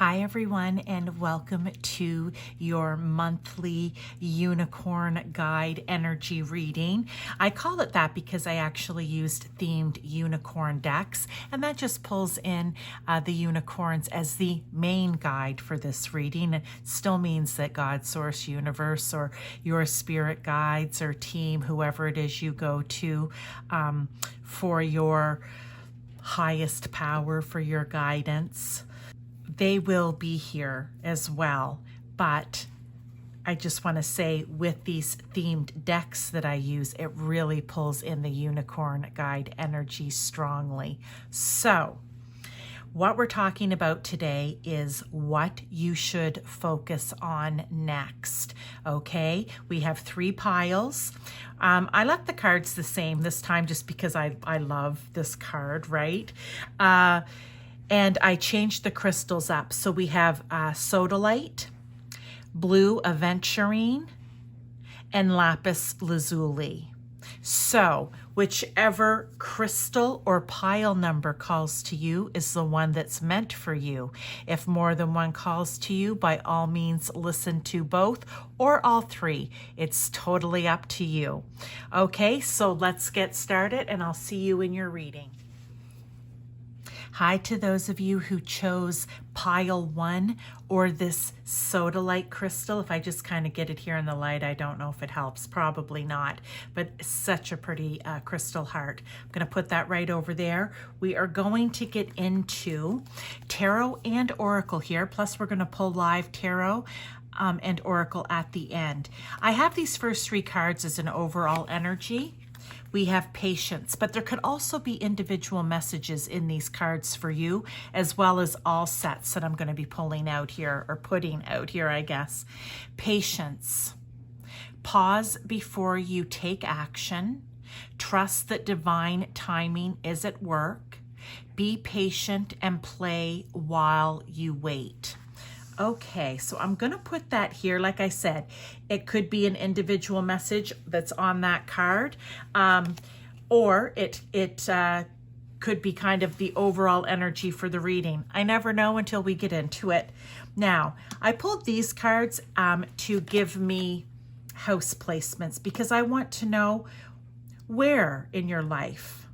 Hi everyone, and welcome to your monthly unicorn guide energy reading. I call it that because I actually used themed unicorn decks, and that just pulls in the unicorns as the main guide for this reading. It still means that God, Source, Universe, or your spirit guides or team, whoever it is you go to for your highest power, for your guidance, they will be here as well. But I just want to say, with these themed decks that I use, it really pulls in the unicorn guide energy strongly. So what we're talking about today is what you should focus on next. Okay, we have 3 piles. I left the cards the same this time just because I love this card, right? And I changed the crystals up. So we have Sodalite, blue Aventurine, and Lapis Lazuli. So whichever crystal or pile number calls to you is the one that's meant for you. If more than one calls to you, by all means, listen to both or all 3. It's totally up to you. Okay, so let's get started, and I'll see you in your reading. Hi to those of you who chose pile 1 or this Sodalite crystal. If I just kind of get it here in the light, I don't know if it helps, probably not, but such a pretty crystal heart. I'm going to put that right over there. We are going to get into tarot and oracle here, plus we're going to pull live tarot and oracle at the end. I have these first 3 cards as an overall energy. We have patience, but there could also be individual messages in these cards for you, as well as all sets that I'm going to be pulling out here, or putting out here, I guess. Patience. Pause before you take action. Trust that divine timing is at work. Be patient and play while you wait. Okay, so I'm going to put that here. Like I said, it could be an individual message that's on that card, or it could be kind of the overall energy for the reading. I never know until we get into it. Now, I pulled these cards to give me house placements because I want to know where in your life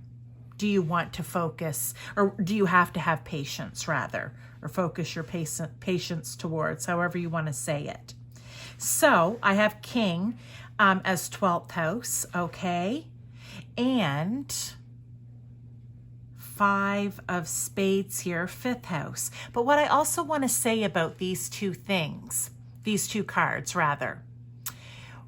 do you want to focus, or do you have to have patience, rather, or focus your patience towards, however you want to say it. So I have King as 12th house, okay, and 5 of spades here, 5th house. But what I also want to say about these 2 things, these 2 cards, rather,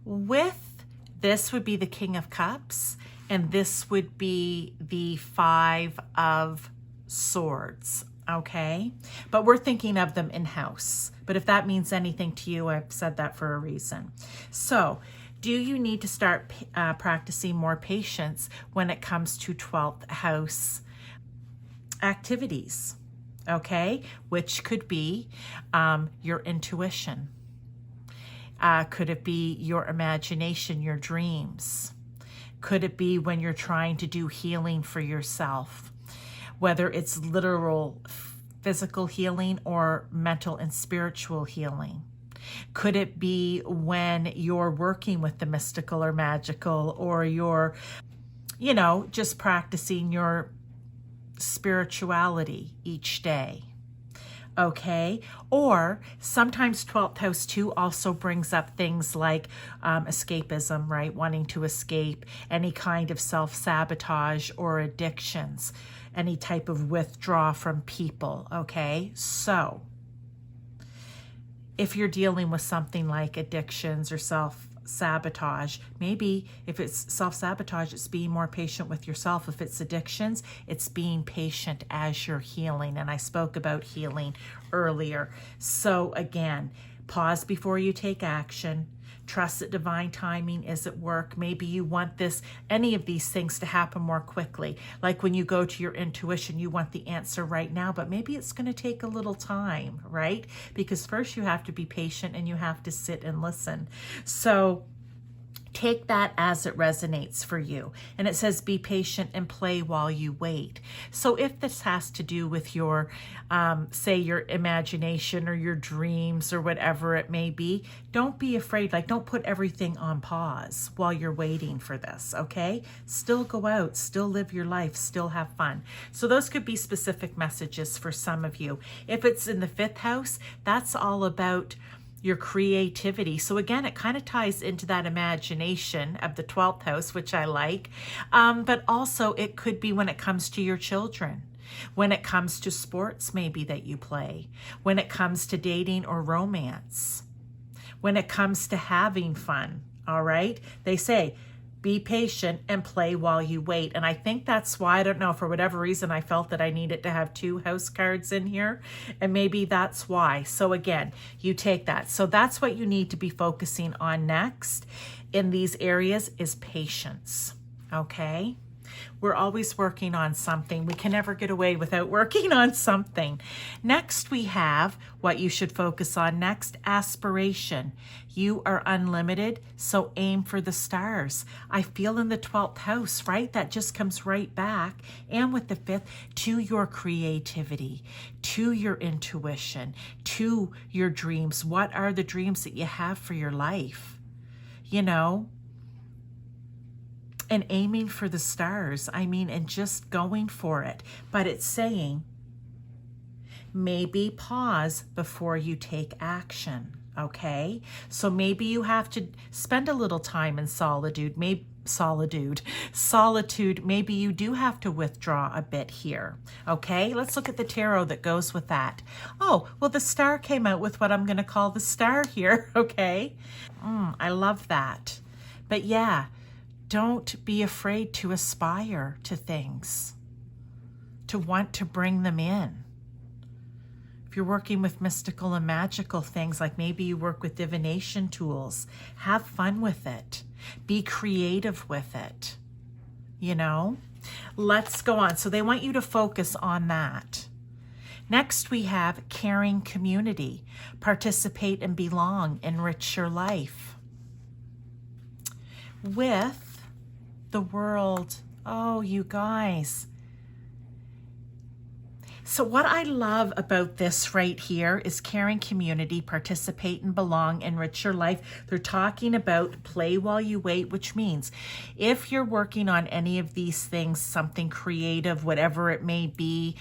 with this would be the King of Cups, and this would be the 5 of Swords, okay? But we're thinking of them in house. But if that means anything to you, I've said that for a reason. So, do you need to start practicing more patience when it comes to 12th house activities, okay? Which could be your intuition. Could it be your imagination, your dreams? Could it be when you're trying to do healing for yourself, whether it's literal physical healing or mental and spiritual healing? Could it be when you're working with the mystical or magical, or you're, just practicing your spirituality each day? Okay, or sometimes 12th house too also brings up things like escapism, right? Wanting to escape any kind of self-sabotage or addictions, any type of withdrawal from people, okay? So if you're dealing with something like addictions or self-sabotage, maybe if it's self-sabotage, it's being more patient with yourself. If it's addictions, it's being patient as you're healing. And I spoke about healing earlier. So again, pause before you take action. Trust that divine timing is at work. Maybe you want any of these things to happen more quickly. Like when you go to your intuition, you want the answer right now, but maybe it's going to take a little time, right? Because first you have to be patient and you have to sit and listen. So take that as it resonates for you. And it says, be patient and play while you wait. So if this has to do with your, say your imagination or your dreams or whatever it may be, don't be afraid. Like, don't put everything on pause while you're waiting for this, okay? Still go out, still live your life, still have fun. So those could be specific messages for some of you. If it's in the 5th house, that's all about your creativity. So again, it kind of ties into that imagination of the 12th house, which I like. But also it could be when it comes to your children, when it comes to sports maybe that you play, when it comes to dating or romance, when it comes to having fun, all right? They say, be patient and play while you wait. And I think that's why, I don't know, for whatever reason, I felt that I needed to have 2 house cards in here. And maybe that's why. So again, you take that. So that's what you need to be focusing on next in these areas is patience. Okay? We're always working on something. We can never get away without working on something. Next, we have what you should focus on next, aspiration. You are unlimited, so aim for the stars. I feel in the 12th house, right? That just comes right back, and with the 5th, to your creativity, to your intuition, to your dreams. What are the dreams that you have for your life? You know? And aiming for the stars, I mean, and just going for it. But it's saying, maybe pause before you take action, okay? So maybe you have to spend a little time in solitude, maybe solitude, maybe you do have to withdraw a bit here, okay? Let's look at the tarot that goes with that. Oh, well, the star came out with what I'm going to call the star here, okay? I love that. But yeah, don't be afraid to aspire to things, to want to bring them in. If you're working with mystical and magical things, like maybe you work with divination tools, have fun with it. Be creative with it. You know? Let's go on. So they want you to focus on that. Next, we have caring community. Participate and belong. Enrich your life. With the world. Oh, you guys. So what I love about this right here is caring community, participate and belong, enrich your life. They're talking about play while you wait, which means if you're working on any of these things, something creative, whatever it may be,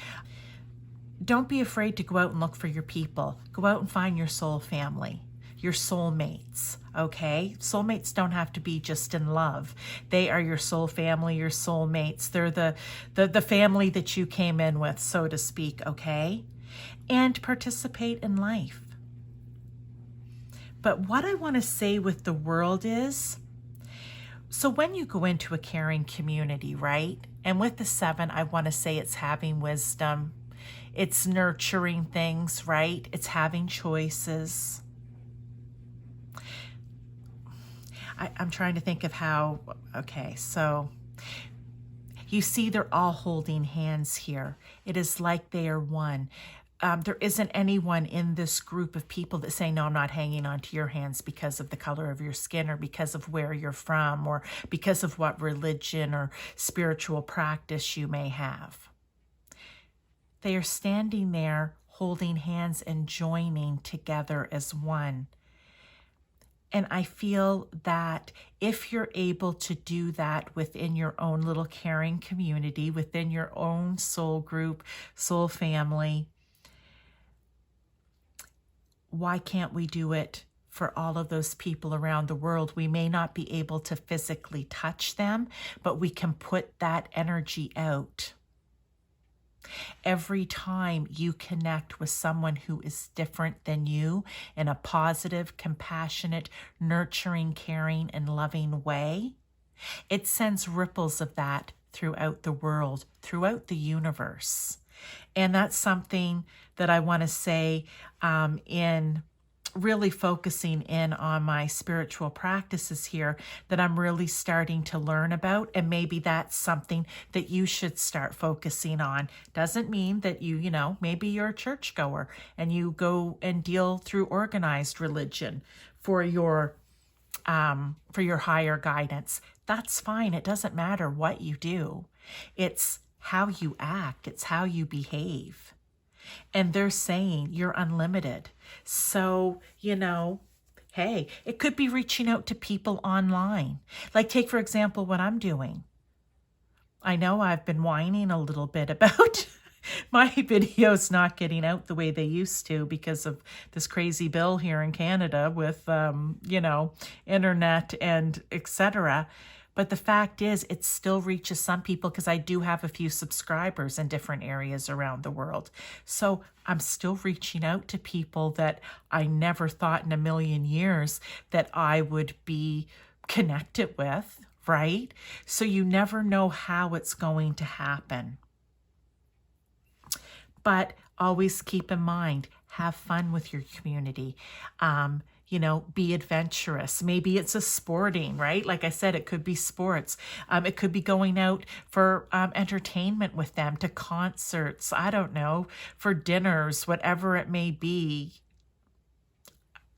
don't be afraid to go out and look for your people. Go out and find your soul family, your soulmates, okay? Soulmates don't have to be just in love. They are your soul family, your soulmates. They're the family that you came in with, so to speak, okay? And participate in life. But what I want to say with the world is, so when you go into a caring community, right? And with the 7, I want to say it's having wisdom. It's nurturing things, right? It's having choices. I'm trying to think of how, okay, so you see they're all holding hands here. It is like they are one. There isn't anyone in this group of people that say, no, I'm not hanging on to your hands because of the color of your skin or because of where you're from or because of what religion or spiritual practice you may have. They are standing there holding hands and joining together as one. And I feel that if you're able to do that within your own little caring community, within your own soul group, soul family, why can't we do it for all of those people around the world? We may not be able to physically touch them, but we can put that energy out. Every time you connect with someone who is different than you in a positive, compassionate, nurturing, caring, and loving way, it sends ripples of that throughout the world, throughout the universe. And that's something that I want to say in really focusing in on my spiritual practices here that I'm really starting to learn about. And maybe that's something that you should start focusing on. Doesn't mean that you know, maybe you're a churchgoer and you go and deal through organized religion for your for your higher guidance. That's fine. It doesn't matter what you do. It's how you act. It's how you behave. And they're saying you're unlimited. So, hey, it could be reaching out to people online. Like, take, for example, what I'm doing. I know I've been whining a little bit about my videos not getting out the way they used to because of this crazy bill here in Canada with, internet and etc. But the fact is, it still reaches some people because I do have a few subscribers in different areas around the world. So I'm still reaching out to people that I never thought in a million years that I would be connected with, right? So you never know how it's going to happen. But always keep in mind, have fun with your community. Be adventurous. Maybe it's a sporting, right? Like I said, it could be sports. It could be going out for entertainment with them, to concerts, I don't know, for dinners, whatever it may be.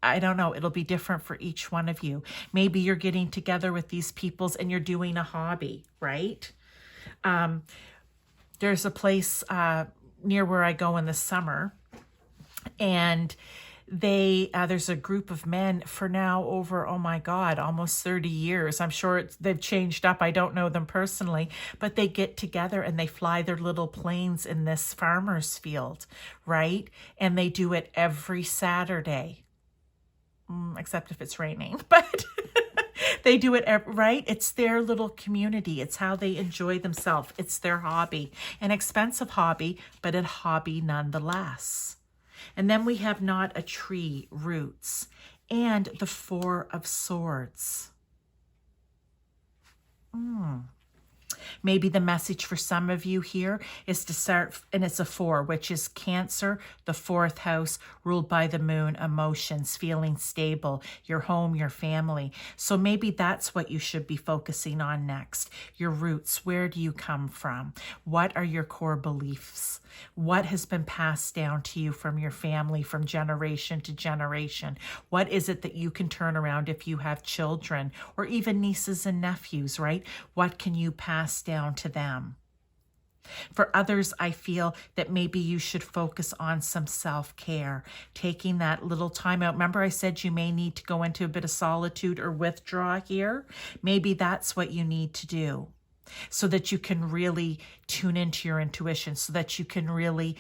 I don't know. It'll be different for each one of you. Maybe you're getting together with these peoples and you're doing a hobby, right? There's a place near where I go in the summer, and there's a group of men for now over, oh my God, almost 30 years. I'm sure they've changed up. I don't know them personally, but they get together and they fly their little planes in this farmer's field, right? And they do it every Saturday, except if it's raining, but they do it, right? It's their little community. It's how they enjoy themselves. It's their hobby, an expensive hobby, but a hobby nonetheless. And then we have not a tree, roots, and the Four of Swords. Maybe the message for some of you here is to start, and it's a 4, which is Cancer, the 4th house, ruled by the moon, emotions, feeling stable, your home, your family. So maybe that's what you should be focusing on next. Your roots. Where do you come from? What are your core beliefs? What has been passed down to you from your family, from generation to generation? What is it that you can turn around if you have children or even nieces and nephews, right? What can you pass down to them? For others, I feel that maybe you should focus on some self-care, taking that little time out. Remember I said you may need to go into a bit of solitude or withdraw here? Maybe that's what you need to do, so that you can really tune into your intuition, so that you can really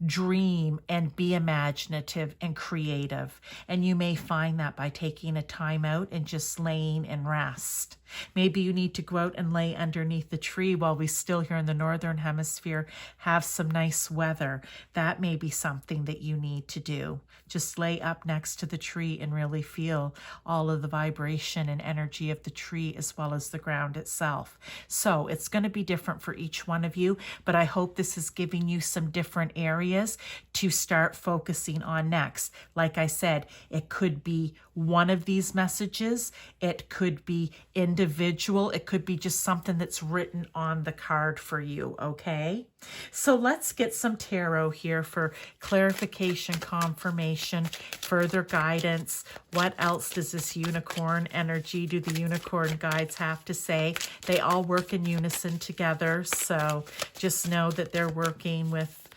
dream and be imaginative and creative. And you may find that by taking a time out and just laying and rest. Maybe you need to go out and lay underneath the tree while we still here in the Northern Hemisphere have some nice weather. That may be something that you need to do. Just lay up next to the tree and really feel all of the vibration and energy of the tree as well as the ground itself. So it's going to be different for each one of you, but I hope this is giving you some different areas to start focusing on next. Like I said, it could be one of these messages. It could be individual. It could be just something that's written on the card for you, okay? So let's get some tarot here for clarification, confirmation, further guidance. What else does this unicorn energy, do the unicorn guides have to say? They all work in unison together, so just know that they're working with,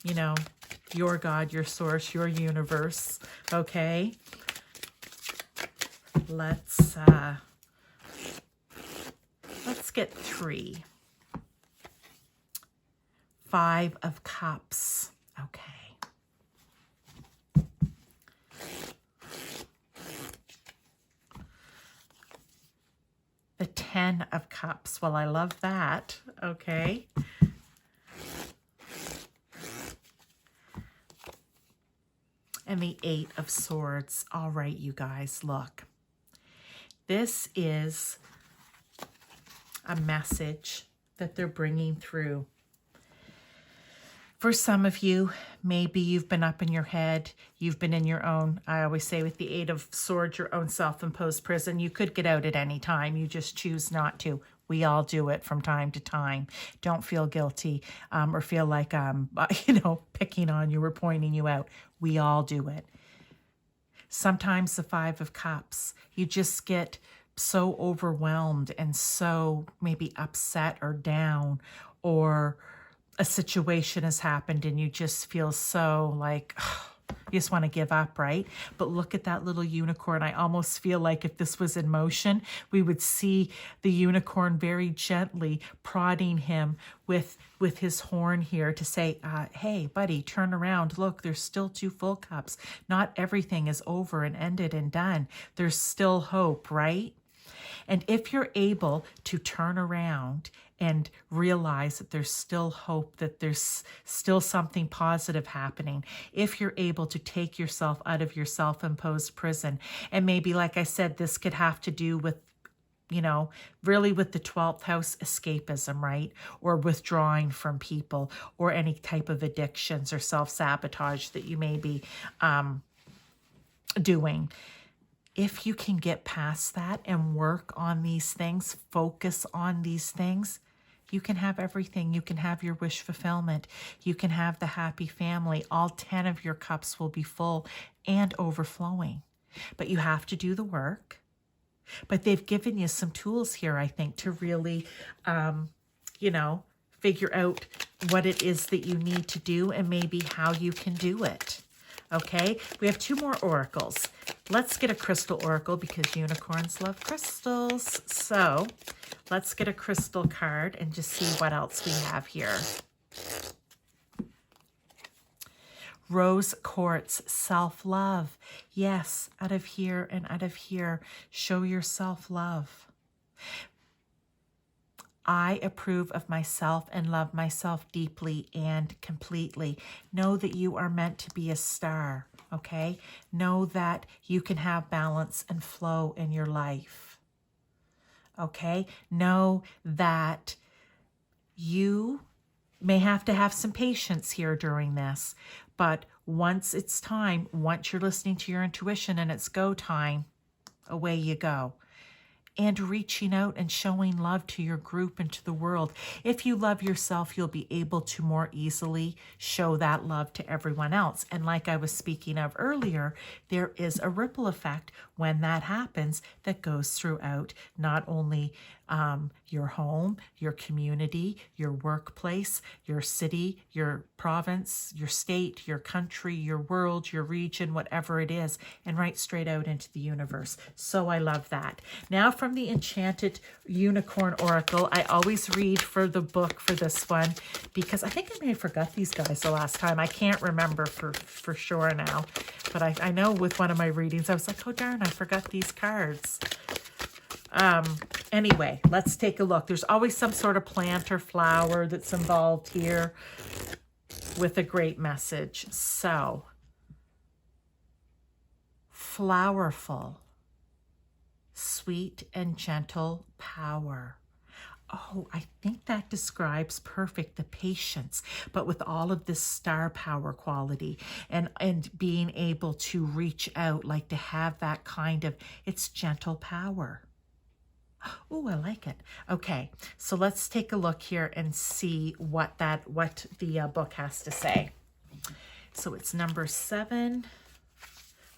you know, your God, your source, your universe, okay? Let's get 3. 5 of Cups. Okay. The 10 of Cups. Well, I love that. Okay. And the 8 of Swords. All right, you guys, look. This is a message that they're bringing through. For some of you, maybe you've been up in your head. You've been in your own, I always say with the 8 of Swords, your own self-imposed prison. You could get out at any time. You just choose not to. We all do it from time to time. Don't feel guilty or feel like I'm, picking on you or pointing you out. We all do it. Sometimes the Five of Cups. You just get so overwhelmed and so maybe upset or down, or a situation has happened and you just feel so like, you just want to give up, right? But look at that little unicorn. I almost feel like if this was in motion, we would see the unicorn very gently prodding him with his horn here to say, hey, buddy, turn around. Look, there's still 2 full cups. Not everything is over and ended and done. There's still hope, right? And if you're able to turn around and realize that there's still hope, that there's still something positive happening, if you're able to take yourself out of your self-imposed prison, and maybe, like I said, this could have to do with, you know, really with the 12th house escapism, right? Or withdrawing from people, or any type of addictions or self-sabotage that you may be doing. If you can get past that and work on these things, focus on these things, you can have everything. You can have your wish fulfillment. You can have the happy family. All 10 of your cups will be full and overflowing. But you have to do the work. But they've given you some tools here, I think, to really, you know, figure out what it is that you need to do and maybe how you can do it. Okay, we have 2 more oracles. Let's get a crystal oracle because unicorns love crystals. So let's get a crystal card and just see what else we have here. Rose quartz, self-love. Yes, out of here and out of here. Show your self-love. I approve of myself and love myself deeply and completely. Know that you are meant to be a star, okay? Know that you can have balance and flow in your life, okay? Know that you may have to have some patience here during this, but once it's time, once you're listening to your intuition and it's go time, away you go. And reaching out and showing love to your group and to the world. If you love yourself, you'll be able to more easily show that love to everyone else. And like I was speaking of earlier, there is a ripple effect when that happens that goes throughout not only your home, your community, your workplace, your city, your province, your state, your country, your world, your region, whatever it is, and right straight out into the universe. So I love that. Now from the Enchanted Unicorn Oracle, I always read for the book for this one because I think I may have forgot these guys the last time. I can't remember for sure now, but I know with one of my readings, I was like, oh darn, I forgot these cards. Anyway, let's take a look. There's always some sort of plant or flower that's involved here with a great message. So, flowerful, sweet and gentle power. Oh, I think that describes perfect the patience, but with all of this star power quality and being able to reach out, like to have that kind of, it's gentle power. Oh, I like it. Okay, so let's take a look here and see what the book has to say. So it's number 7,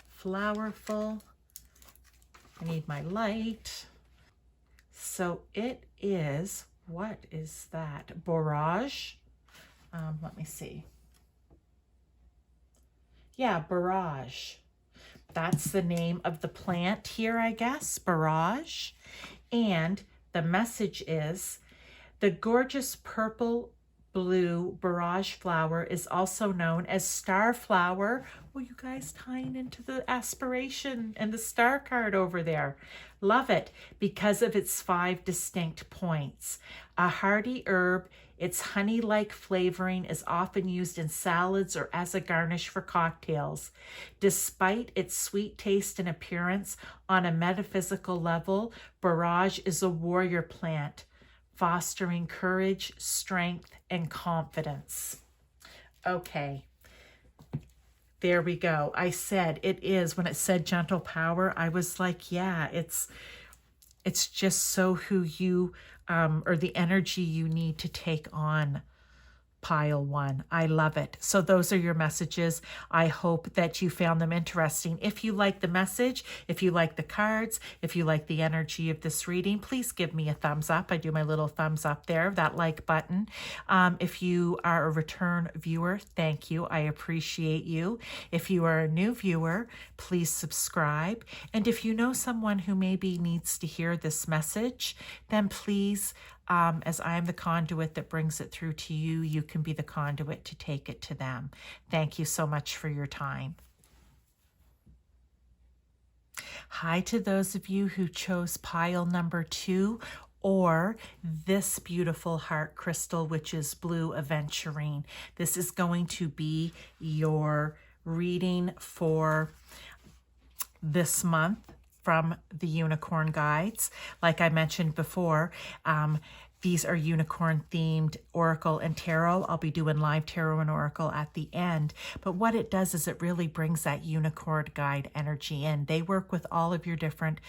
flowerful. I need my light. So it is, what is that? Barrage. Let me see. Yeah, barrage. That's the name of the plant here, I guess. Barrage. And the message is, the gorgeous purple blue barrage flower is also known as star flower. Well, you guys tying into the aspiration and the star card over there. Love it because of its 5 distinct points. A hardy herb, its honey-like flavoring is often used in salads or as a garnish for cocktails. Despite its sweet taste and appearance, on a metaphysical level, barrage is a warrior plant, fostering courage, strength, and confidence. Okay, there we go. I said it is, when it said gentle power, I was like, yeah, it's just so who you, or the energy you need to take on pile one. I love it. So those are your messages. I hope that you found them interesting. If you like the message, if you like the cards, if you like the energy of this reading, please give me a thumbs up. I do my little thumbs up there, that like button. If you are a return viewer, thank you. I appreciate you. If you are a new viewer, please subscribe. And if you know someone who maybe needs to hear this message, then please, as I'm the conduit that brings it through to you, you can be the conduit to take it to them. Thank you so much for your time. Hi to those of you who chose pile number 2 or this beautiful heart crystal, which is blue aventurine. This is going to be your reading for this month from the Unicorn Guides. Like I mentioned before, these are unicorn themed oracle and tarot. I'll be doing live tarot and oracle at the end. But what it does is it really brings that unicorn guide energy in. They work with all of your different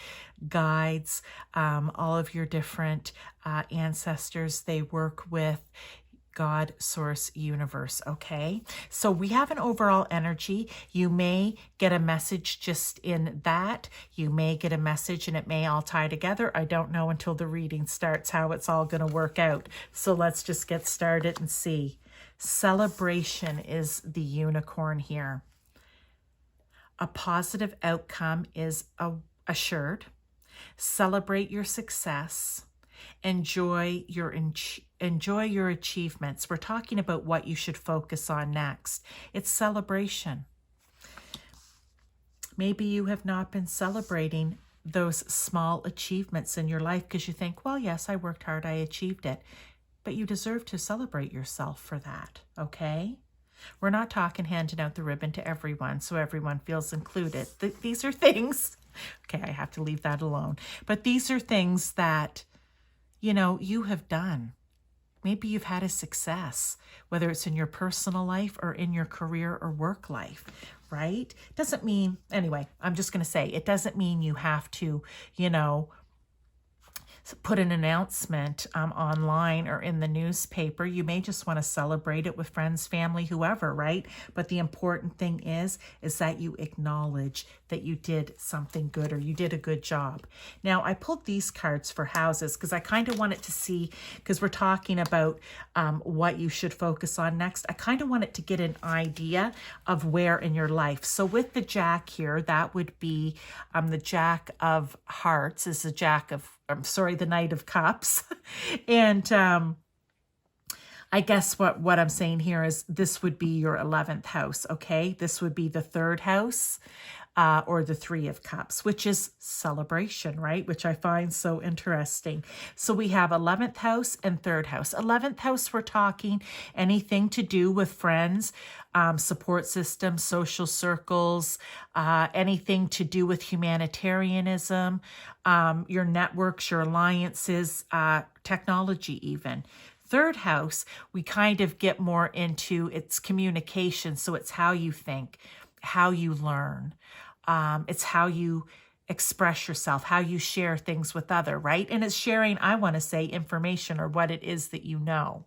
guides, all of your different ancestors. They work with God, source, universe, okay? So we have an overall energy. You may get a message just in that. You may get a message and it may all tie together. I don't know until the reading starts how it's all going to work out. So let's just get started and see. Celebration is the unicorn here. A positive outcome is assured. Celebrate your success. Enjoy your achievements. We're talking about what you should focus on next. It's celebration. Maybe you have not been celebrating those small achievements in your life because you think, well, yes, I worked hard, I achieved it. But you deserve to celebrate yourself for that, okay? We're not talking handing out the ribbon to everyone so everyone feels included. These are things, okay, I have to leave that alone. But these are things that you have done. Maybe you've had a success, whether it's in your personal life or in your career or work life, right? Doesn't mean, anyway, I'm just going to say, it doesn't mean you have to, put an announcement online or in the newspaper. You may just want to celebrate it with friends, family, whoever, right? But the important thing is that you acknowledge that you did something good or you did a good job. Now, I pulled these cards for houses because I kind of wanted to see, because we're talking about what you should focus on next. I kind of wanted to get an idea of where in your life. So with the Jack here, that would be the Jack of Hearts is the Jack of, the Knight of Cups. And I guess what I'm saying here is this would be your 11th house, okay? This would be the 3rd house or the 3 of Cups, which is celebration, right? Which I find so interesting. So we have 11th house and 3rd house. 11th house, we're talking anything to do with friends, support systems, social circles, anything to do with humanitarianism, your networks, your alliances, technology even. 3rd house, we kind of get more into its communication. So it's how you think, how you learn. It's how you express yourself, how you share things with other, right? And it's sharing, I want to say, information or what it is that you know.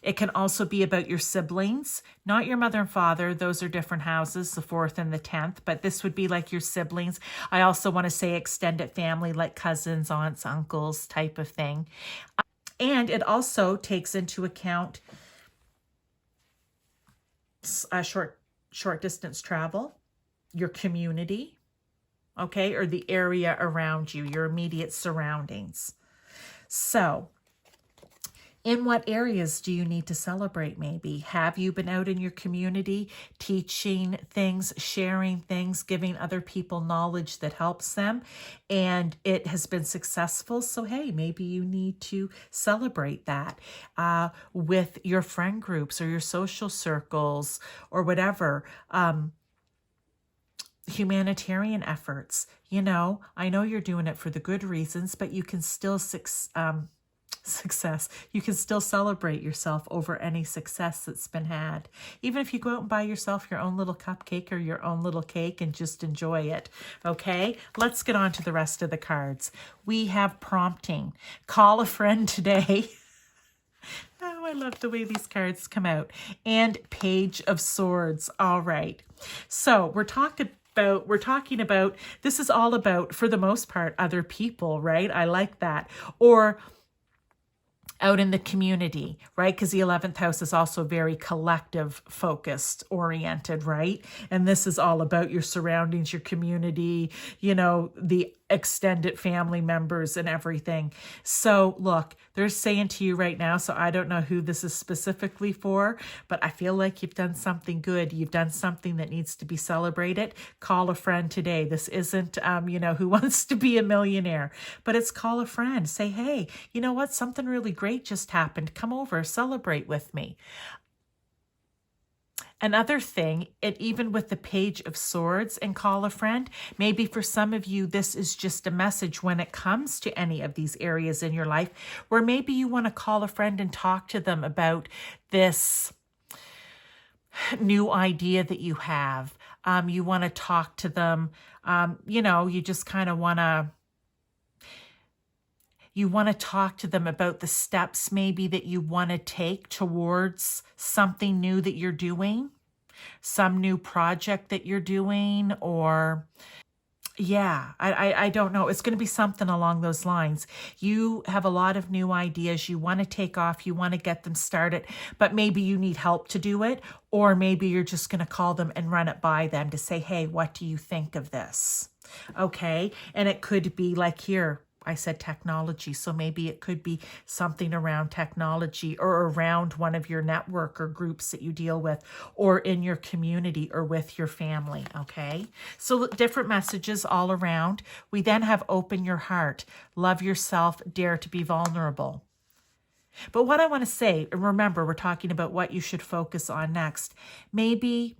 It can also be about your siblings, not your mother and father. Those are different houses, the 4th and the 10th, but this would be like your siblings. I also want to say extended family, like cousins, aunts, uncles type of thing. And it also takes into account short distance travel, your community, okay, or the area around you, your immediate surroundings. So in what areas do you need to celebrate maybe? Have you been out in your community teaching things, sharing things, giving other people knowledge that helps them, and it has been successful? So, hey, maybe you need to celebrate that with your friend groups or your social circles or whatever. Humanitarian efforts. I know you're doing it for the good reasons, but you can still you can still celebrate yourself over any success that's been had. Even if you go out and buy yourself your own little cupcake or your own little cake and just enjoy it. Okay, let's get on to the rest of the cards. We have prompting. Call a friend today. I love the way these cards come out. And Page of Swords. All right. So we're talking about, this is all about, for the most part, other people, right? I like that. Or out in the community, right? Because the 11th house is also very collective focused, oriented, right? And this is all about your surroundings, your community, you know, the extended family members and everything. So look, they're saying to you right now, so I don't know who this is specifically for, but I feel like you've done something good. You've done something that needs to be celebrated. Call a friend today. This isn't, you know, Who Wants to Be a Millionaire, but it's call a friend. Say, hey, you know what? Something really great just happened. Come over, celebrate with me. Another thing, even with the Page of Swords and call a friend, maybe for some of you, this is just a message when it comes to any of these areas in your life where maybe you want to call a friend and talk to them about this new idea that you have. You want to talk to them, you know, you just kind of want to, talk to them about the steps maybe that you want to take towards something new that you're doing, some new project that you're doing, or yeah, I don't know. It's going to be something along those lines. You have a lot of new ideas. You want to take off. You want to get them started, but maybe you need help to do it. Or maybe you're just going to call them and run it by them to say, hey, what do you think of this? Okay. And it could be like here, I said technology, so maybe it could be something around technology or around one of your network or groups that you deal with, or in your community or with your family, okay? So different messages all around. We then have open your heart, love yourself, dare to be vulnerable. But what I want to say, remember, we're talking about what you should focus on next. Maybe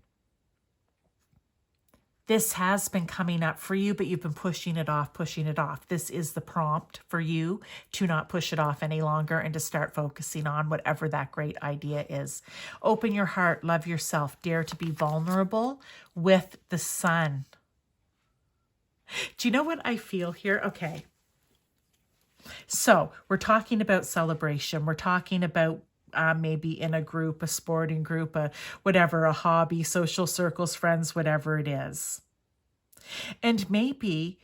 this has been coming up for you, but you've been pushing it off, pushing it off. This is the prompt for you to not push it off any longer and to start focusing on whatever that great idea is. Open your heart, love yourself, dare to be vulnerable with the sun. Do you know what I feel here? Okay. So we're talking about celebration. We're talking about maybe in a group, a sporting group, whatever, a hobby, social circles, friends, whatever it is. And maybe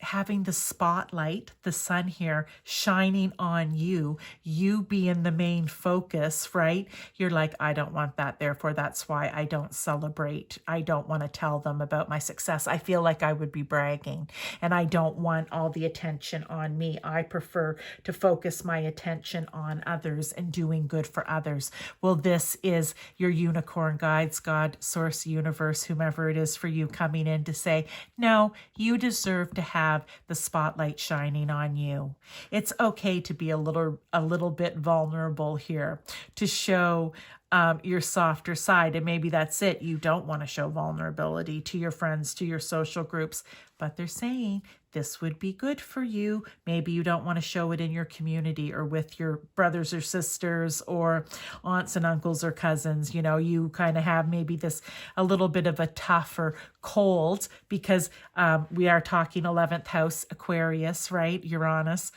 having the spotlight, the sun here, shining on you, you being the main focus, right? You're like, I don't want that. Therefore, that's why I don't celebrate. I don't want to tell them about my success. I feel like I would be bragging, and I don't want all the attention on me. I prefer to focus my attention on others and doing good for others. Well, this is your unicorn guides, God, source, universe, whomever it is for you, coming in to say, no, you deserve to have the spotlight shining on you. It's okay to be a little bit vulnerable here, to show your softer side. And maybe that's it. You don't want to show vulnerability to your friends, to your social groups, but they're saying this would be good for you. Maybe you don't want to show it in your community or with your brothers or sisters or aunts and uncles or cousins. You know, you kind of have maybe this a little bit of a tough or cold, because we are talking 11th house Aquarius, right? Uranus.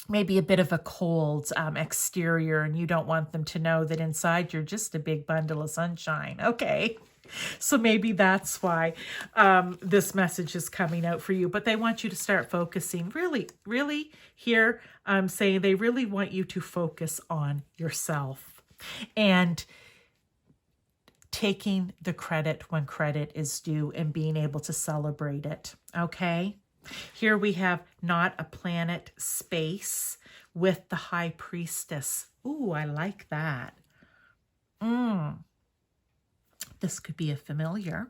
Maybe a bit of a cold exterior, and you don't want them to know that inside you're just a big bundle of sunshine. Okay. So maybe that's why this message is coming out for you. But they want you to start focusing really here. Saying they really want you to focus on yourself and taking the credit when credit is due and being able to celebrate it. Okay. Here we have not a planet, space with the high priestess. Ooh, I like that. This could be a familiar.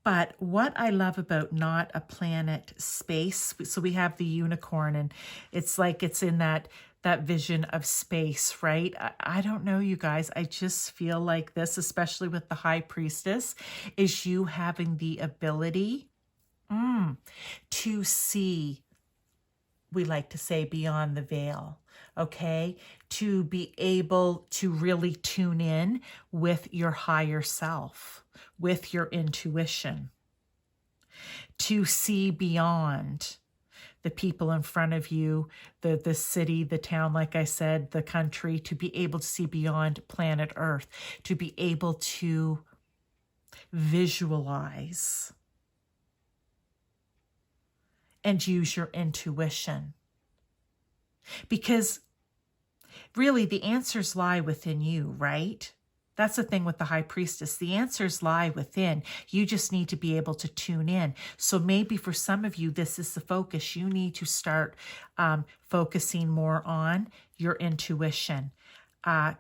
But what I love about not a planet, space, so we have the unicorn, and it's like it's in that vision of space, right? I don't know, you guys. I just feel like this, especially with the high priestess, is you having the ability to see, we like to say, beyond the veil, okay? To be able to really tune in with your higher self, with your intuition, to see beyond the people in front of you, the city, the town, like I said, the country, to be able to see beyond planet Earth, to be able to visualize and use your intuition. Because really the answers lie within you, right? That's the thing with the High Priestess. The answers lie within. You just need to be able to tune in. So maybe for some of you, this is the focus. You need to start focusing more on your intuition,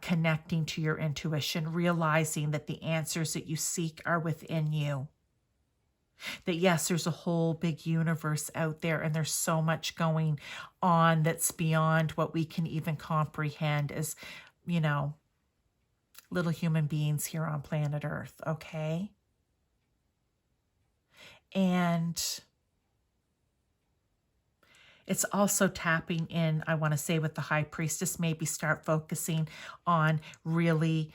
connecting to your intuition, realizing that the answers that you seek are within you. That yes, there's a whole big universe out there, and there's so much going on that's beyond what we can even comprehend as, you know, little human beings here on planet Earth, okay? And it's also tapping in, I want to say, with the High Priestess, maybe start focusing on really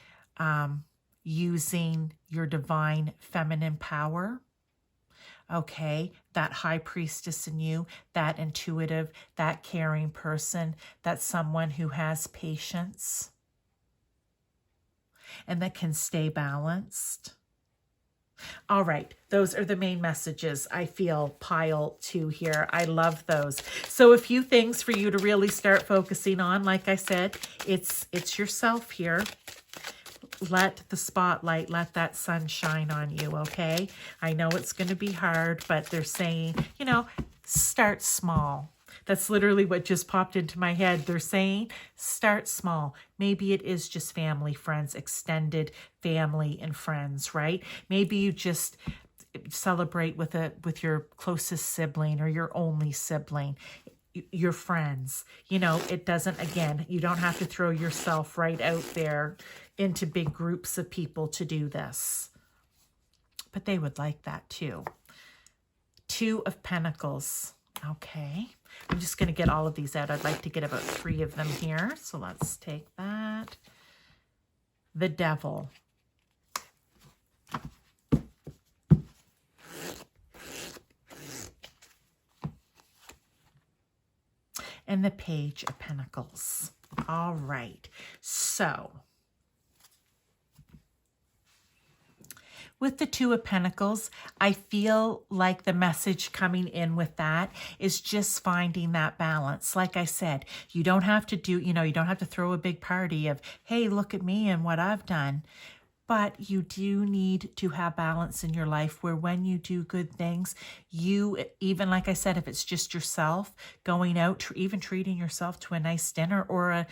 using your divine feminine power. Okay, that High Priestess in you, that intuitive, that caring person, that someone who has patience and that can stay balanced. All right, those are the main messages I feel pile 2 here. I love those. So a few things for you to really start focusing on. Like I said, it's yourself here. Let the spotlight, let that sun shine on you, okay? I know it's going to be hard, but they're saying, you know, start small. That's literally what just popped into my head. They're saying, start small. Maybe it is just family, friends, extended family and friends, right? Maybe you just celebrate with your closest sibling or your only sibling, your friends. You know, it doesn't, again, you don't have to throw yourself right out there into big groups of people to do this. But they would like that too. 2 of Pentacles. Okay. I'm just going to get all of these out. I'd like to get about 3 of them here. So let's take that. The Devil. And the Page of Pentacles. All right. So with the 2 of Pentacles, I feel like the message coming in with that is just finding that balance. Like I said, you don't have to do, you don't have to throw a big party of, hey, look at me and what I've done. But you do need to have balance in your life where when you do good things, you, even like I said, if it's just yourself, going out, even treating yourself to a nice dinner or a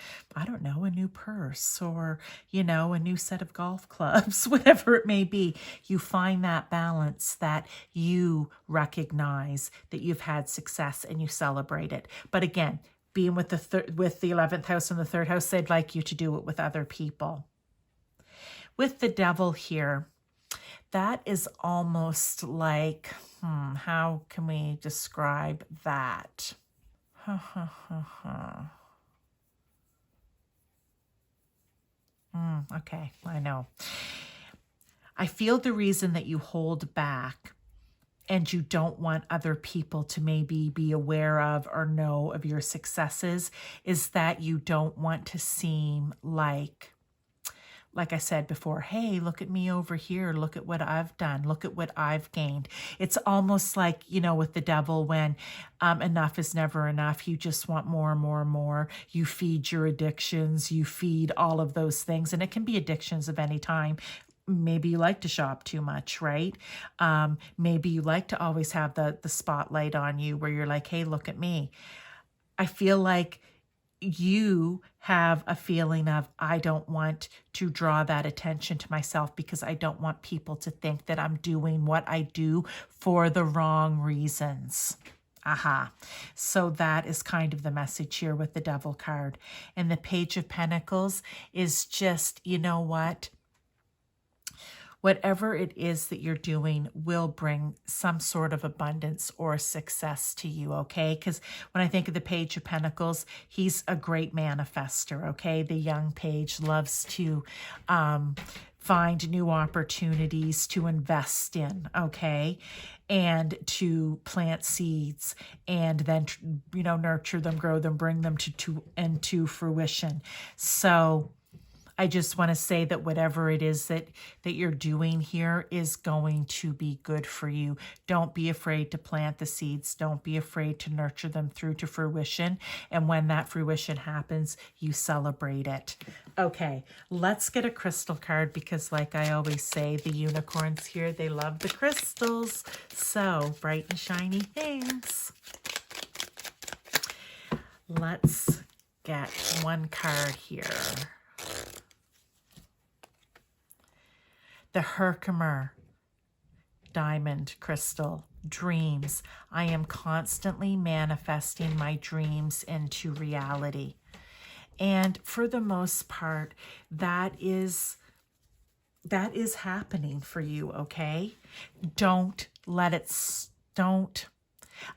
new purse or, a new set of golf clubs, whatever it may be, you find that balance that you recognize that you've had success and you celebrate it. But again, being with the 11th house and the 3rd house, they'd like you to do it with other people. With the Devil here, that is almost like, how can we describe that? Okay, I know. I feel the reason that you hold back and you don't want other people to maybe be aware of or know of your successes is that you don't want to seem like I said before, hey, look at me over here. Look at what I've done. Look at what I've gained. It's almost like, with the Devil when enough is never enough. You just want more and more and more. You feed your addictions. You feed all of those things. And it can be addictions of any time. Maybe you like to shop too much, right? Maybe you like to always have the spotlight on you where you're like, hey, look at me. I feel like you have a feeling of, I don't want to draw that attention to myself because I don't want people to think that I'm doing what I do for the wrong reasons. So that is kind of the message here with the Devil card. And the Page of Pentacles is just, you know what? Whatever it is that you're doing will bring some sort of abundance or success to you, okay? Because when I think of the Page of Pentacles, he's a great manifester, okay? The young page loves to find new opportunities to invest in, okay? and to plant seeds and then, nurture them, grow them, bring them into fruition. So I just want to say that whatever it is that you're doing here is going to be good for you. Don't be afraid to plant the seeds. Don't be afraid to nurture them through to fruition. And when that fruition happens, you celebrate it. Okay, let's get a crystal card because like I always say, the unicorns here, they love the crystals. So bright and shiny things. Let's get one card here. The Herkimer diamond crystal, dreams. I am constantly manifesting my dreams into reality. And for the most part, that is happening for you, okay? Don't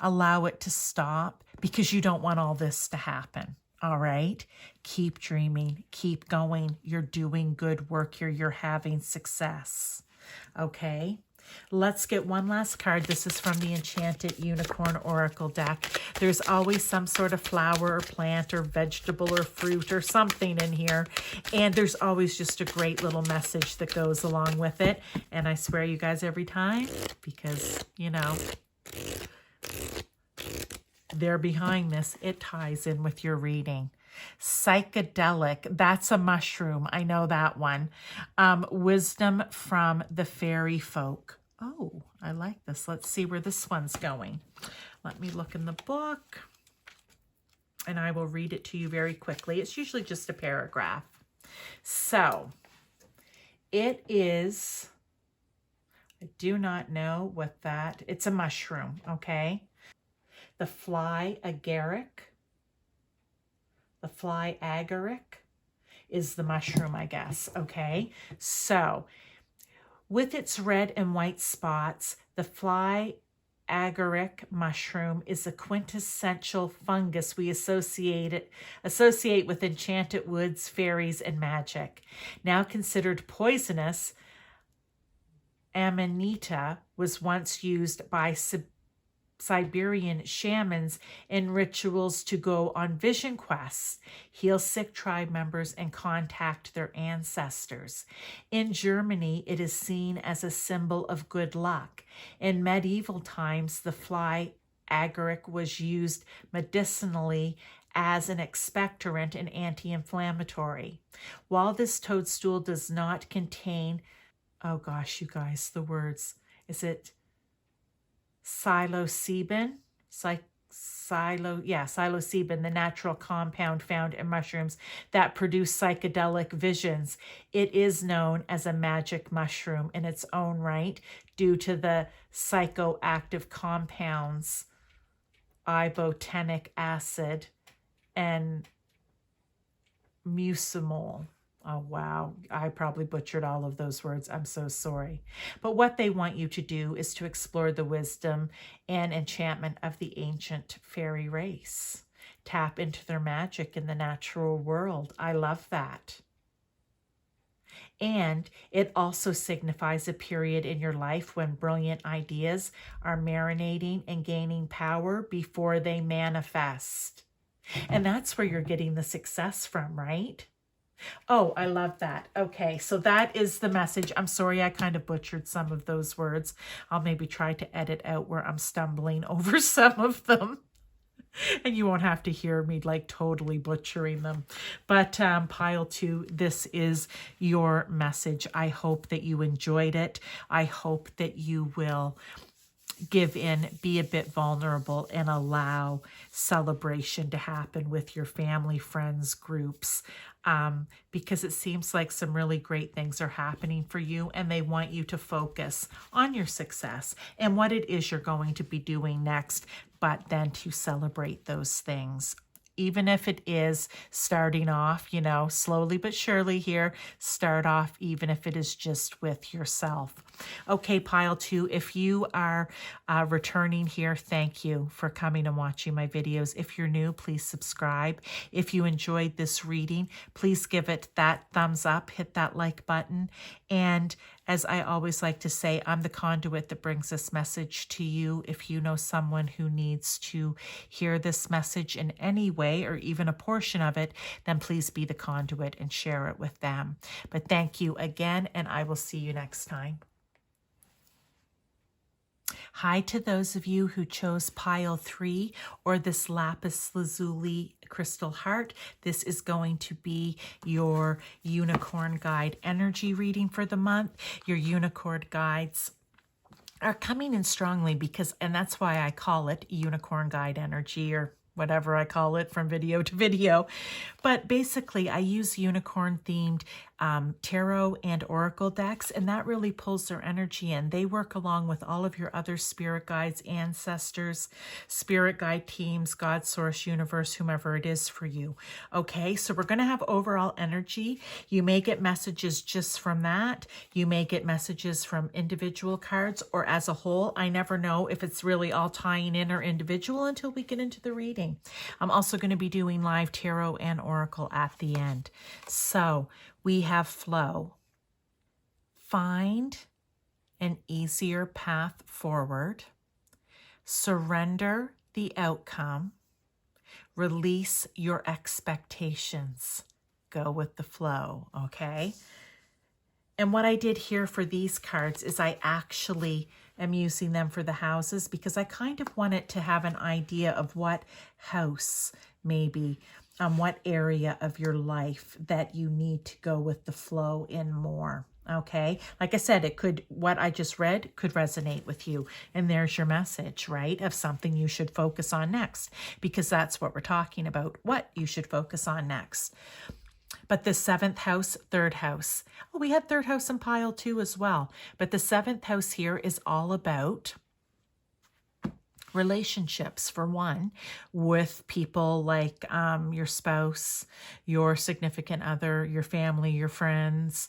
allow it to stop because you don't want all this to happen. All right. Keep dreaming. Keep going. You're doing good work here. You're having success. Okay. Let's get one last card. This is from the Enchanted Unicorn Oracle deck. There's always some sort of flower or plant or vegetable or fruit or something in here. And there's always just a great little message that goes along with it. And I swear you guys every time because, they're behind this. It ties in with your reading. Psychedelic. That's a mushroom. I know that one. Wisdom from the fairy folk. Oh, I like this. Let's see where this one's going. Let me look in the book and I will read it to you very quickly. It's usually just a paragraph. So it is, I do not know what that, it's a mushroom, okay? The fly agaric. The fly agaric is the mushroom, I guess, okay? So, with its red and white spots, the fly agaric mushroom is a quintessential fungus we associate with enchanted woods, fairies, and magic. Now considered poisonous, Amanita was once used by Siberian shamans in rituals to go on vision quests, heal sick tribe members, and contact their ancestors. In Germany, it is seen as a symbol of good luck. In medieval times, the fly agaric was used medicinally as an expectorant and anti-inflammatory. While this toadstool does not contain, oh gosh, you guys, the words, is it psilocybin, psilocybin, the natural compound found in mushrooms that produce psychedelic visions. It is known as a magic mushroom in its own right due to the psychoactive compounds, ibotenic acid and mucimol. Oh, wow. I probably butchered all of those words. I'm so sorry. But what they want you to do is to explore the wisdom and enchantment of the ancient fairy race. Tap into their magic in the natural world. I love that. And it also signifies a period in your life when brilliant ideas are marinating and gaining power before they manifest. And that's where you're getting the success from, right? Oh, I love that. Okay, so that is the message. I'm sorry I kind of butchered some of those words. I'll maybe try to edit out where I'm stumbling over some of them. And you won't have to hear me like totally butchering them. But pile 2, this is your message. I hope that you enjoyed it. I hope that you will give in, be a bit vulnerable, and allow celebration to happen with your family, friends, groups, because it seems like some really great things are happening for you, and they want you to focus on your success and what it is you're going to be doing next, but then to celebrate those things. Even if it is starting off, slowly but surely here, start off even if it is just with yourself. Okay, pile 2, if you are returning here, thank you for coming and watching my videos. If you're new, please subscribe. If you enjoyed this reading, please give it that thumbs up, hit that like button, and As I always like to say, I'm the conduit that brings this message to you. If you know someone who needs to hear this message in any way, or even a portion of it, then please be the conduit and share it with them. But thank you again, and I will see you next time. Hi to those of you who chose pile 3 or this Lapis Lazuli crystal heart. This is going to be your unicorn guide energy reading for the month. Your unicorn guides are coming in strongly and that's why I call it unicorn guide energy, or whatever I call it from video to video. But basically, I use unicorn-themed tarot and oracle decks, and that really pulls their energy in. They work along with all of your other spirit guides, ancestors, spirit guide teams, God, source, universe, whomever it is for you. Okay, so we're going to have overall energy. You may get messages just from that. You may get messages from individual cards or as a whole. I never know if it's really all tying in or individual until we get into the reading. I'm also going to be doing live tarot and oracle at the end. So we have flow. Find an easier path forward. Surrender the outcome. Release your expectations. Go with the flow, okay? And what I did here for these cards is I actually am using them for the houses because I kind of wanted to have an idea of what house maybe, what area of your life that you need to go with the flow in more. Okay, like I said, what I just read could resonate with you. And there's your message, right? Of something you should focus on next, because that's what we're talking about, what you should focus on next. But the 7th house, 3rd house. Oh, we had 3rd house in pile 2 as well. But the 7th house here is all about relationships, for one, with people like your spouse, your significant other, your family, your friends,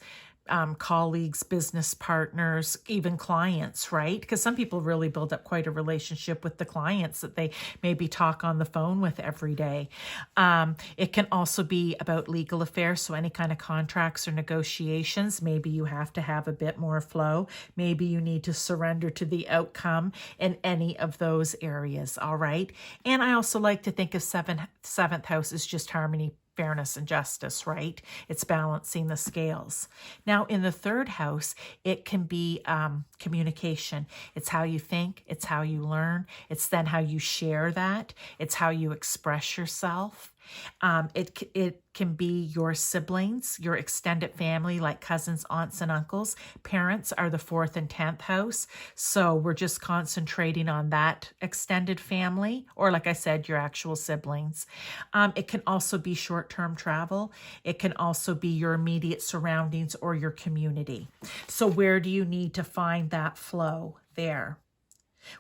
colleagues, business partners, even clients, right? Because some people really build up quite a relationship with the clients that they maybe talk on the phone with every day. It can also be about legal affairs, so any kind of contracts or negotiations. Maybe you have to have a bit more flow. Maybe you need to surrender to the outcome in any of those areas, all right? And I also like to think of 7th house as just harmony, fairness, and justice, right? It's balancing the scales. Now, in the 3rd house, it can be communication. It's how you think. It's how you learn. It's then how you share that. It's how you express yourself. It can be your siblings, your extended family, like cousins, aunts, and uncles. Parents are the 4th and 10th house. So we're just concentrating on that extended family, or like I said, your actual siblings. It can also be short-term travel. It can also be your immediate surroundings or your community. So where do you need to find that flow there?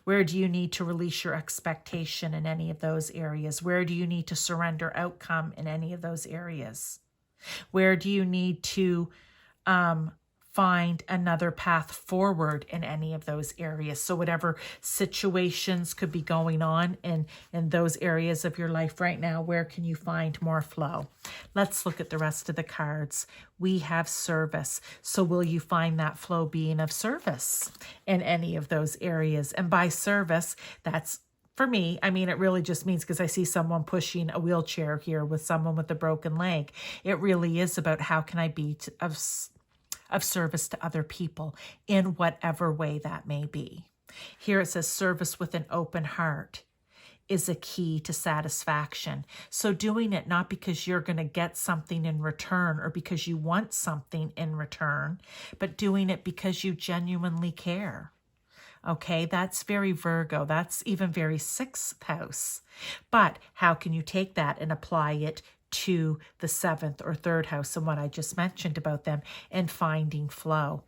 Where do you need to release your expectation in any of those areas? Where do you need to surrender outcome in any of those areas? Where do you need to find another path forward in any of those areas? So whatever situations could be going on in those areas of your life right now, where can you find more flow? Let's look at the rest of the cards. We have service. So will you find that flow being of service in any of those areas? And by service, that's, for me, I mean, it really just means, because I see someone pushing a wheelchair here with someone with a broken leg. It really is about how can I be of service to other people in whatever way that may be. Here it says service with an open heart is a key to satisfaction. So doing it not because you're going to get something in return or because you want something in return, but doing it because you genuinely care. Okay, that's very Virgo. That's even very 6th house. But how can you take that and apply it to the 7th or 3rd house and what I just mentioned about them and finding flow?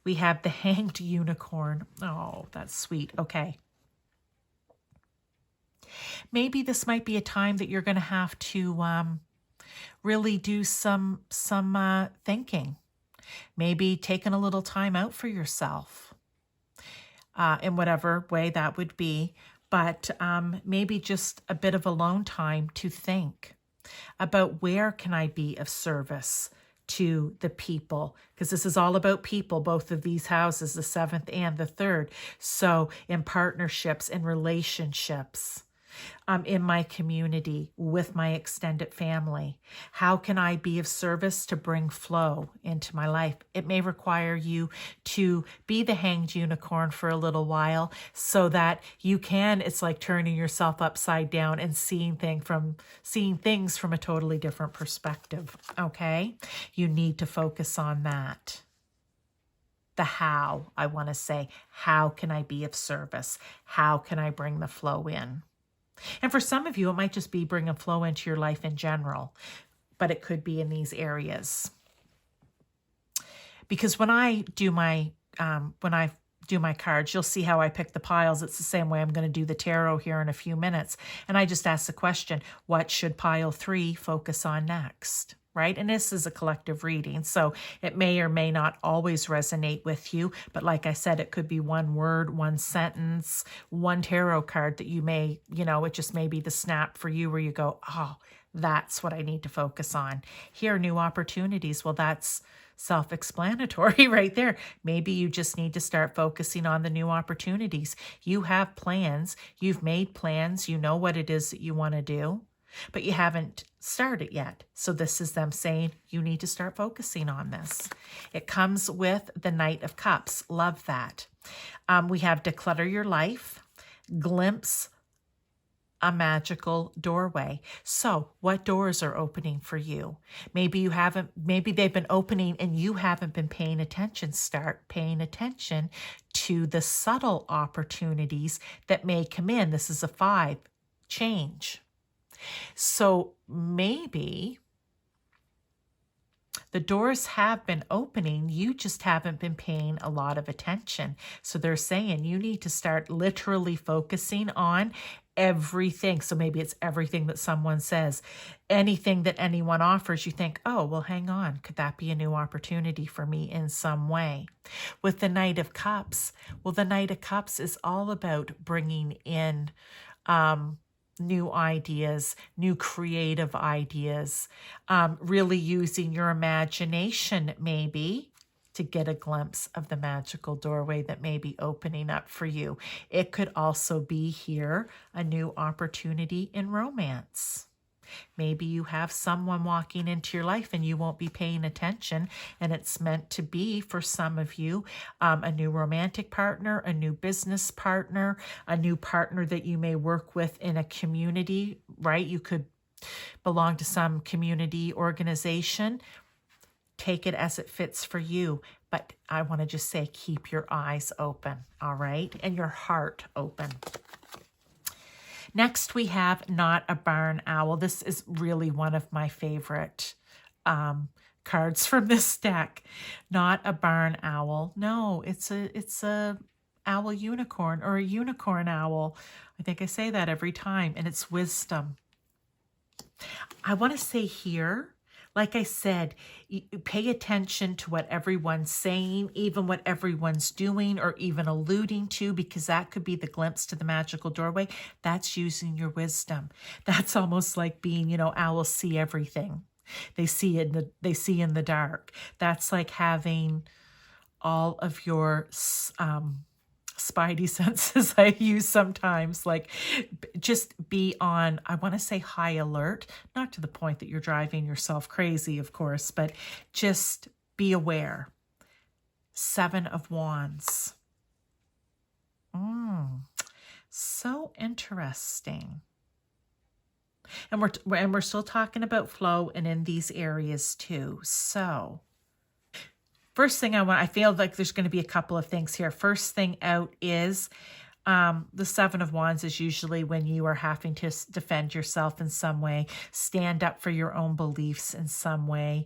We have the hanged unicorn. Oh, that's sweet. Okay. Maybe this might be a time that you're going to have to really do some thinking. Maybe taking a little time out for yourself in whatever way that would be. But maybe just a bit of alone time to think about where can I be of service to the people, because this is all about people, both of these houses, the 7th and the 3rd. So in partnerships, in relationships, in my community, with my extended family. How can I be of service to bring flow into my life? It may require you to be the hanged unicorn for a little while so that you can, it's like turning yourself upside down and seeing things from a totally different perspective, okay? You need to focus on that. The how, I want to say, how can I be of service? How can I bring the flow in? And for some of you, it might just be bringing flow into your life in general, but it could be in these areas. Because when I do my cards, you'll see how I pick the piles. It's the same way I'm going to do the tarot here in a few minutes. And I just ask the question, what should pile 3 focus on next? Right? And this is a collective reading, so it may or may not always resonate with you. But like I said, it could be one word, one sentence, one tarot card that you may, it just may be the snap for you where you go, oh, that's what I need to focus on. Here, new opportunities. Well, that's self-explanatory right there. Maybe you just need to start focusing on the new opportunities. You have plans. You've made plans. You know what it is that you want to do, but you haven't started yet. So this is them saying you need to start focusing on this. It comes with the Knight of Cups. Love that. We have declutter your life, glimpse a magical doorway. So what doors are opening for you? Maybe they've been opening and you haven't been paying attention. Start paying attention to the subtle opportunities that may come in. This is a 5, change. So maybe the doors have been opening, you just haven't been paying a lot of attention. So they're saying you need to start literally focusing on everything. So maybe it's everything that someone says, anything that anyone offers, you think, oh, well, hang on, could that be a new opportunity for me in some way? With the Knight of Cups, well, the Knight of Cups is all about bringing in new ideas, new creative ideas, really using your imagination maybe to get a glimpse of the magical doorway that may be opening up for you. It could also be here a new opportunity in romance. Maybe you have someone walking into your life and you won't be paying attention, and it's meant to be, for some of you, a new romantic partner, a new business partner, a new partner that you may work with in a community, right? You could belong to some community organization. Take it as it fits for you. But I want to just say, keep your eyes open, all right? And your heart open. Next, we have Not a Barn Owl. This is really one of my favorite cards from this deck. Not a barn owl. No, it's a owl unicorn, or a unicorn owl. I think I say that every time, and it's wisdom. I want to say here, like I said, pay attention to what everyone's saying, even what everyone's doing or even alluding to, because that could be the glimpse to the magical doorway. That's using your wisdom. That's almost like being, owls see everything. They see in the dark. That's like having all of your spidey senses I use sometimes, like just be on, I want to say high alert, not to the point that you're driving yourself crazy, of course, but just be aware. 7 of Wands. So interesting. And we're still talking about flow and in these areas too. So first thing I feel like there's going to be a couple of things here. First thing out is the 7 of Wands is usually when you are having to defend yourself in some way, stand up for your own beliefs in some way.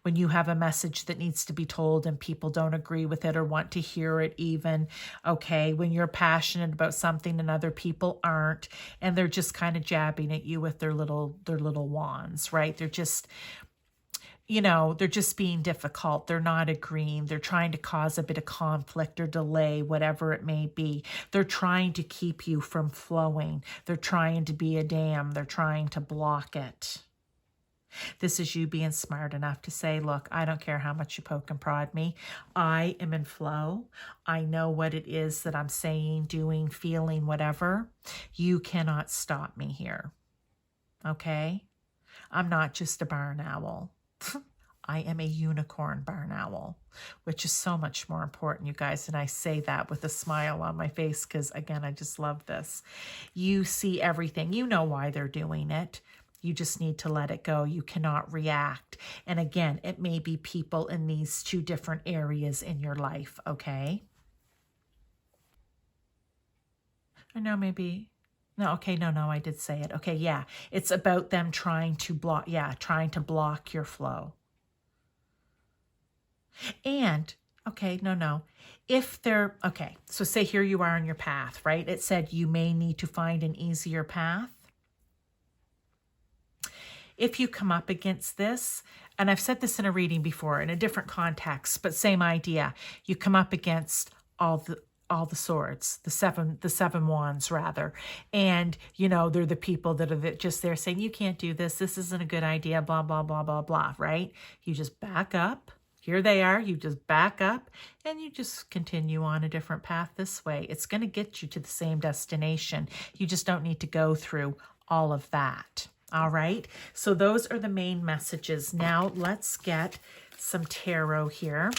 When you have a message that needs to be told and people don't agree with it or want to hear it even, okay, when you're passionate about something and other people aren't, and they're just kind of jabbing at you with their little wands, right? They're just being difficult. They're not agreeing. They're trying to cause a bit of conflict or delay, whatever it may be. They're trying to keep you from flowing. They're trying to be a dam. They're trying to block it. This is you being smart enough to say, look, I don't care how much you poke and prod me. I am in flow. I know what it is that I'm saying, doing, feeling, whatever. You cannot stop me here. Okay? I'm not just a barn owl. I am a unicorn barn owl, which is so much more important, you guys. And I say that with a smile on my face because, again, I just love this. You see everything. You know why they're doing it. You just need to let it go. You cannot react. And again, it may be people in these two different areas in your life, okay? I know maybe... No, okay, no, I did say it. Okay, yeah. It's about them trying to block your flow. And, okay, no. If they're, okay, so say here you are on your path, right? It said you may need to find an easier path. If you come up against this, and I've said this in a reading before in a different context, but same idea. You come up against all the swords, the seven wands rather. And, you know, they're the people that are just there saying, you can't do this. This isn't a good idea, blah, blah, blah, blah, blah, right? You just back up. Here they are. You just back up and you just continue on a different path this way. It's going to get you to the same destination. You just don't need to go through all of that. All right. So those are the main messages. Now let's get some tarot here.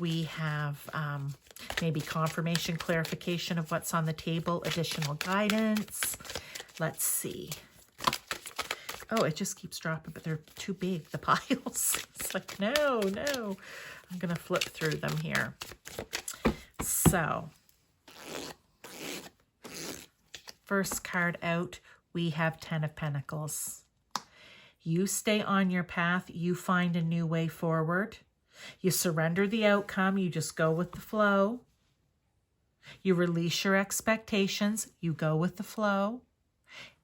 We have maybe confirmation, clarification of what's on the table, additional guidance. Let's see. Oh, it just keeps dropping, but they're too big, the piles. It's like, no. I'm going to flip through them here. So, first card out, we have 10 of Pentacles. You stay on your path. You find a new way forward. You surrender the outcome. You just go with the flow. You release your expectations. You go with the flow.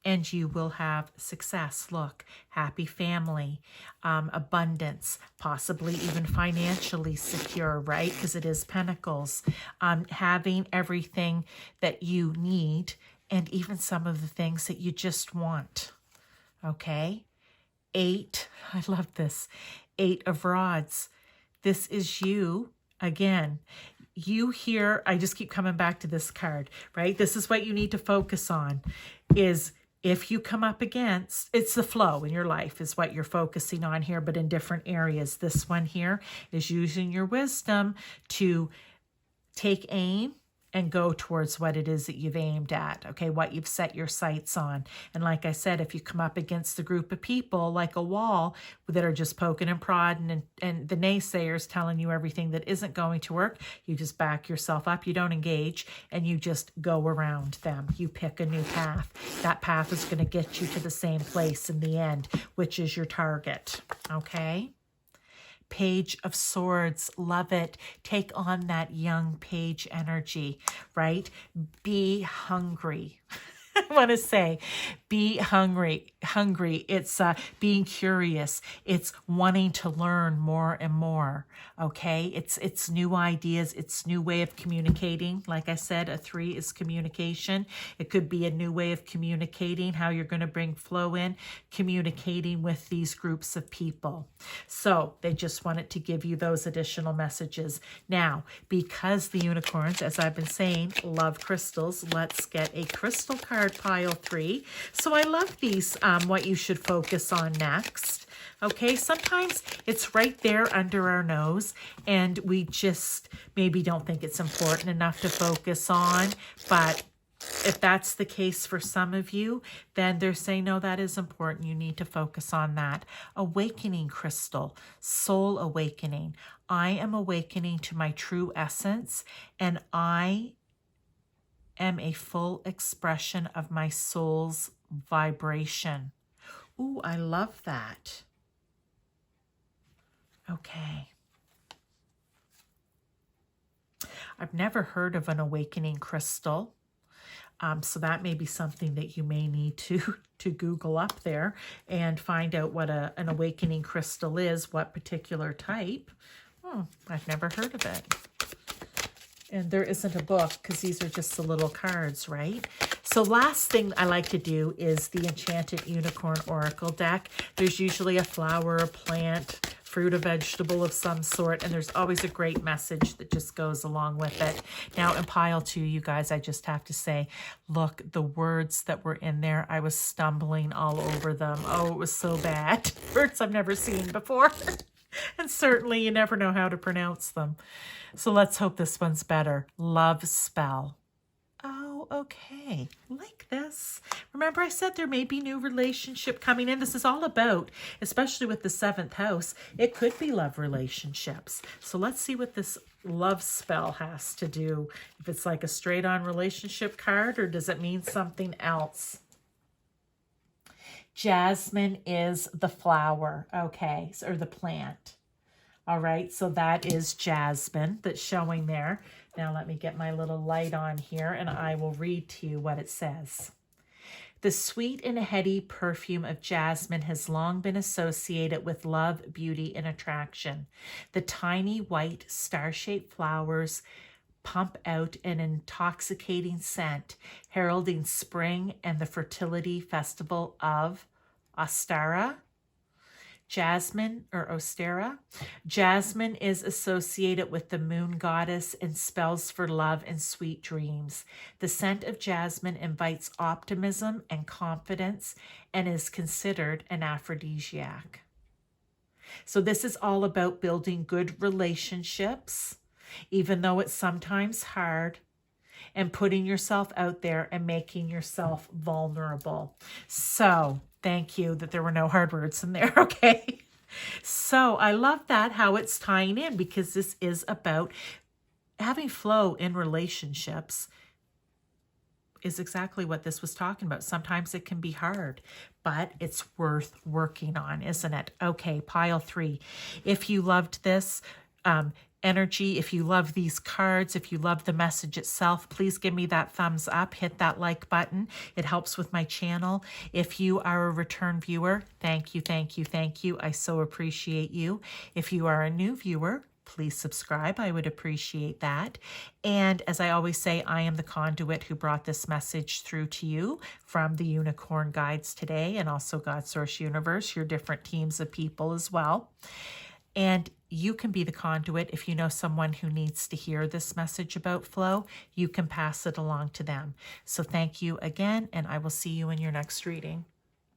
And you will have success. Look, happy family, abundance, possibly even financially secure, right? Because it is Pentacles. Having everything that you need and even some of the things that you just want, okay? 8, I love this, 8 of Rods. This is you, again. You here, I just keep coming back to this card, right? This is what you need to focus on is... If you come up against, it's the flow in your life is what you're focusing on here, but in different areas. This one here is using your wisdom to take aim and go towards what it is that you've aimed at, okay, what you've set your sights on. And like I said, if you come up against a group of people like a wall that are just poking and prodding and the naysayers telling you everything that isn't going to work, you just back yourself up, you don't engage, and you just go around them. You pick a new path. That path is going to get you to the same place in the end, which is your target, okay? Page of Swords, love it. Take on that young page energy, right? Be hungry. I want to say, be hungry. It's being curious. It's wanting to learn more and more. Okay, it's new ideas. It's new way of communicating. Like I said, a 3 is communication. It could be a new way of communicating. How you're going to bring flow in, communicating with these groups of people. So they just wanted to give you those additional messages. Now, because the unicorns, as I've been saying, love crystals, let's get a crystal card pile 3. So I love these, what you should focus on next. Okay, sometimes it's right there under our nose and we just maybe don't think it's important enough to focus on. But if that's the case for some of you, then they're saying, no, that is important. You need to focus on that. Awakening crystal, soul awakening. I am awakening to my true essence and I am a full expression of my soul's vibration. Ooh, I love that. Okay. I've never heard of an awakening crystal. So that may be something that you may need to Google up there and find out what an awakening crystal is, what particular type. I've never heard of it. And there isn't a book because these are just the little cards, right? So last thing I like to do is the Enchanted Unicorn Oracle deck. There's usually a flower, a plant, fruit, a vegetable of some sort, and there's always a great message that just goes along with it. Now in pile 2, you guys, I just have to say, look, the words that were in there, I was stumbling all over them. Oh, it was so bad. Words I've never seen before. And certainly you never know how to pronounce them. So let's hope this one's better. Love spell. Oh, okay. Like this. Remember I said there may be new relationship coming in. This is all about, especially with the 7th house, it could be love relationships. So let's see what this love spell has to do. If it's like a straight on relationship card, or does it mean something else? Jasmine is the flower, okay, or the plant. All right, so that is jasmine that's showing there. Now let me get my little light on here and I will read to you what it says. The sweet and heady perfume of jasmine has long been associated with love, beauty, and attraction. The tiny white star-shaped flowers pump out an intoxicating scent, heralding spring and the fertility festival of Ostara. Jasmine, or Ostara. Jasmine is associated with the moon goddess and spells for love and sweet dreams. The scent of jasmine invites optimism and confidence and is considered an aphrodisiac. So this is all about building good relationships, even though it's sometimes hard, and putting yourself out there and making yourself vulnerable. So thank you that there were no hard words in there, okay? So I love that, how it's tying in, because this is about having flow in relationships is exactly what this was talking about. Sometimes it can be hard, but it's worth working on, isn't it? Okay, pile 3. If you loved this, energy, if you love these cards, if you love the message itself, please give me that thumbs up, hit that like button. It helps with my channel. If you are a return viewer, thank you, thank you, thank you. I so appreciate you. If you are a new viewer, please subscribe. I would appreciate that. And as I always say, I am the conduit who brought this message through to you from the Unicorn Guides today, and also God Source Universe, your different teams of people as well. And you can be the conduit. If you know someone who needs to hear this message about flow, you can pass it along to them. So thank you again, and I will see you in your next reading.